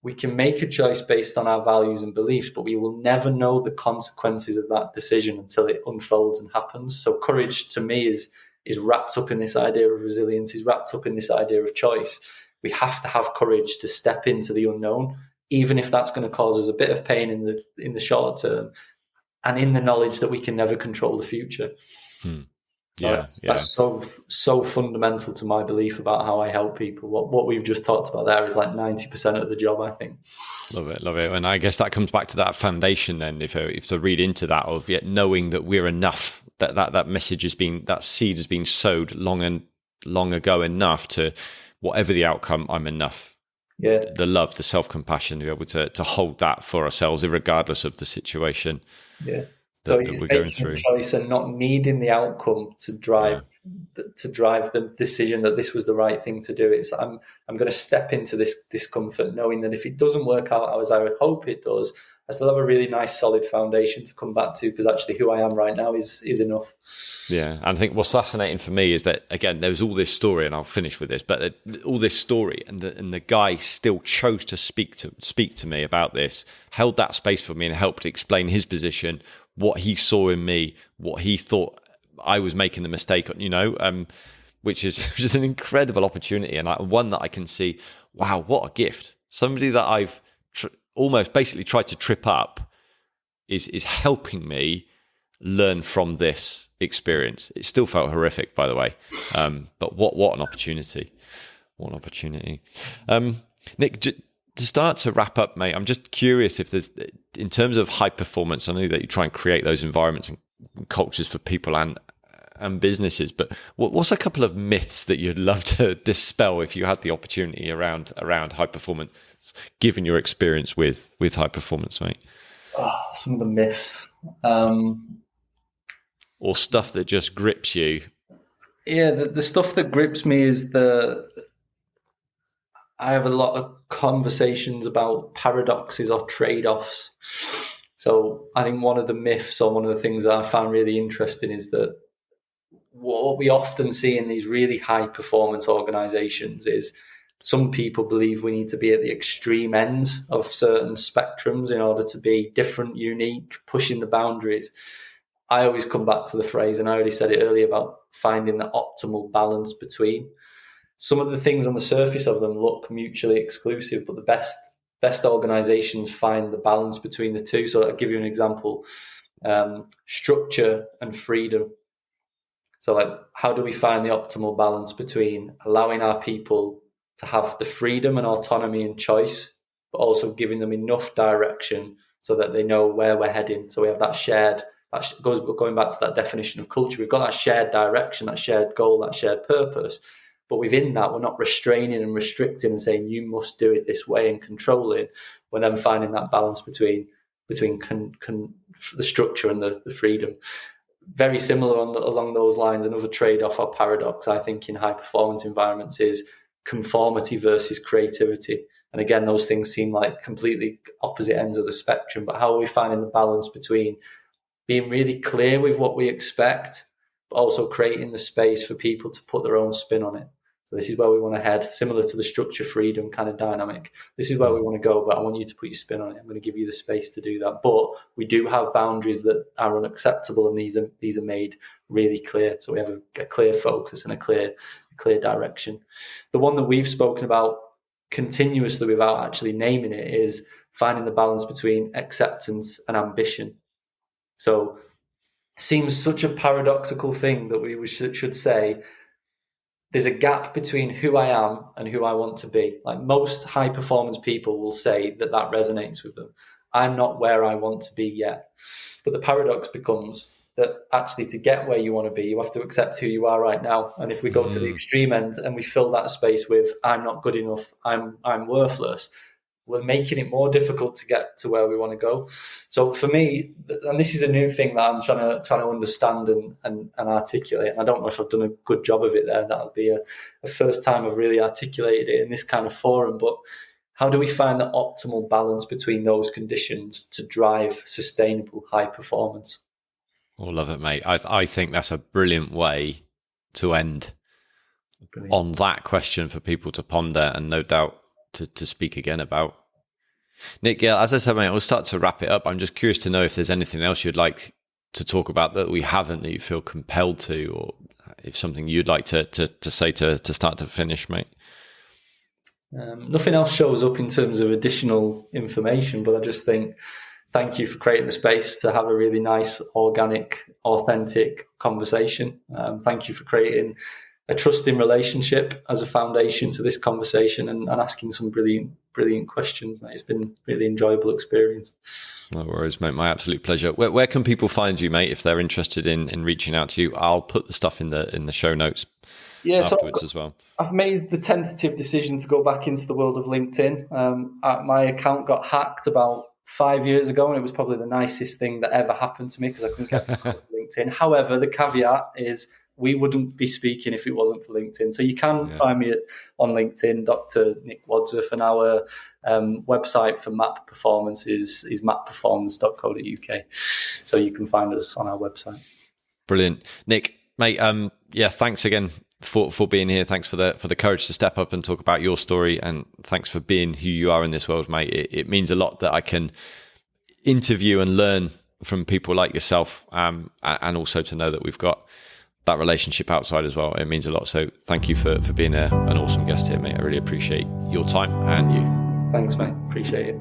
we can make a choice based on our values and beliefs, but we will never know the consequences of that decision until it unfolds and happens. So courage to me is wrapped up in this idea of resilience, is wrapped up in this idea of choice. We have to have courage to step into the unknown, even if that's going to cause us a bit of pain in the short term, and in the knowledge that we can never control the future. That's so fundamental to my belief about how I help people. What we've just talked about there is like 90% of the job, I think. Love it. And I guess that comes back to that foundation then, if to read into that, of yet knowing that we're enough, that message has been, that seed has been sowed long ago enough to whatever the outcome, I'm enough. Yeah. The love, the self-compassion, to be able to hold that for ourselves, regardless of the situation. Yeah. So it's making a choice and not needing the outcome to drive the decision that this was the right thing to do. It's I'm going to step into this discomfort, knowing that if it doesn't work out as I would hope it does, I still have a really nice solid foundation to come back to, because actually who I am right now is enough. Yeah, and I think what's fascinating for me is that, again, there was all this story, and I'll finish with this, but all this story, and the guy still chose to speak to me about this, held that space for me, and helped explain his position, what he saw in me, what he thought I was making the mistake on, which is just an incredible opportunity, and one that I can see, wow, what a gift. Somebody that I've almost basically tried to trip up is helping me learn from this experience. It still felt horrific, by the way, but what an opportunity. What an opportunity. Nick, to start to wrap up, mate, I'm just curious if there's, in terms of high performance, I know that you try and create those environments and cultures for people and businesses, but what's a couple of myths that you'd love to dispel if you had the opportunity around high performance, given your experience with high performance, mate? Some of the myths. Or stuff that just grips you. Yeah, the stuff that grips me is I have a lot of conversations about paradoxes or trade-offs. So I think one of the myths, or one of the things that I find really interesting, is that what we often see in these really high performance organizations is some people believe we need to be at the extreme ends of certain spectrums in order to be different, unique, pushing the boundaries. I always come back to the phrase, and I already said it earlier, about finding the optimal balance between. Some of the things on the surface of them look mutually exclusive, but the best organizations find the balance between the two. So I'll give you an example. Structure and freedom. So like, how do we find the optimal balance between allowing our people to have the freedom and autonomy and choice, but also giving them enough direction so that they know where we're heading? So we have that shared, going back to that definition of culture, we've got that shared direction, that shared goal, that shared purpose. But within that, we're not restraining and restricting and saying you must do it this way and control it. We're then finding that balance between the structure and the freedom. Very similar along those lines, another trade-off or paradox, I think, in high-performance environments is conformity versus creativity. And again, those things seem like completely opposite ends of the spectrum. But how are we finding the balance between being really clear with what we expect, but also creating the space for people to put their own spin on it? So this is where we want to head, similar to the structure freedom kind of dynamic. This is where we want to go, but I want you to put your spin on it. I'm going to give you the space to do that. But we do have boundaries that are unacceptable, and these are made really clear. So we have a clear focus and a clear direction. The one that we've spoken about continuously without actually naming it is finding the balance between acceptance and ambition. So it seems such a paradoxical thing that we should say, there's a gap between who I am and who I want to be. Like, most high performance people will say that resonates with them. I'm not where I want to be yet. But the paradox becomes that actually to get where you want to be, you have to accept who you are right now. And if we go to the extreme end and we fill that space with I'm not good enough, I'm worthless, we're making it more difficult to get to where we want to go. So for me, and this is a new thing that I'm trying to understand and articulate, and I don't know if I've done a good job of it there. That'll be a first time I've really articulated it in this kind of forum. But how do we find the optimal balance between those conditions to drive sustainable high performance? I love it, mate. I think that's a brilliant way to end on that question for people to ponder, and no doubt to speak again about. Nick, yeah, as I said, mate, we'll start to wrap it up. I'm just curious to know if there's anything else you'd like to talk about that we haven't, that you feel compelled to, or if something you'd like to say to start to finish, mate. Nothing else shows up in terms of additional information, but I just think thank you for creating the space to have a really nice, organic, authentic conversation. Thank you for creating a trusting relationship as a foundation to this conversation and asking some brilliant questions, mate. It's been a really enjoyable experience. No worries, mate. My absolute pleasure. Where can people find you, mate, if they're interested in reaching out to you? I'll put the stuff in the show notes afterwards as well. I've made the tentative decision to go back into the world of LinkedIn. My account got hacked about 5 years ago, and it was probably the nicest thing that ever happened to me because I couldn't get back onto LinkedIn. However, the caveat is we wouldn't be speaking if it wasn't for LinkedIn. So you can find me on LinkedIn, Dr. Nick Wadsworth, and our website for MAP Performance is mapperformance.co.uk. So you can find us on our website. Brilliant. Nick, mate, thanks again for being here. Thanks for the courage to step up and talk about your story, and thanks for being who you are in this world, mate. It means a lot that I can interview and learn from people like yourself, and also to know that we've got that relationship outside as well. It means a lot. So thank you for being an awesome guest here, mate. I really appreciate your time and you. Thanks, mate. Appreciate it.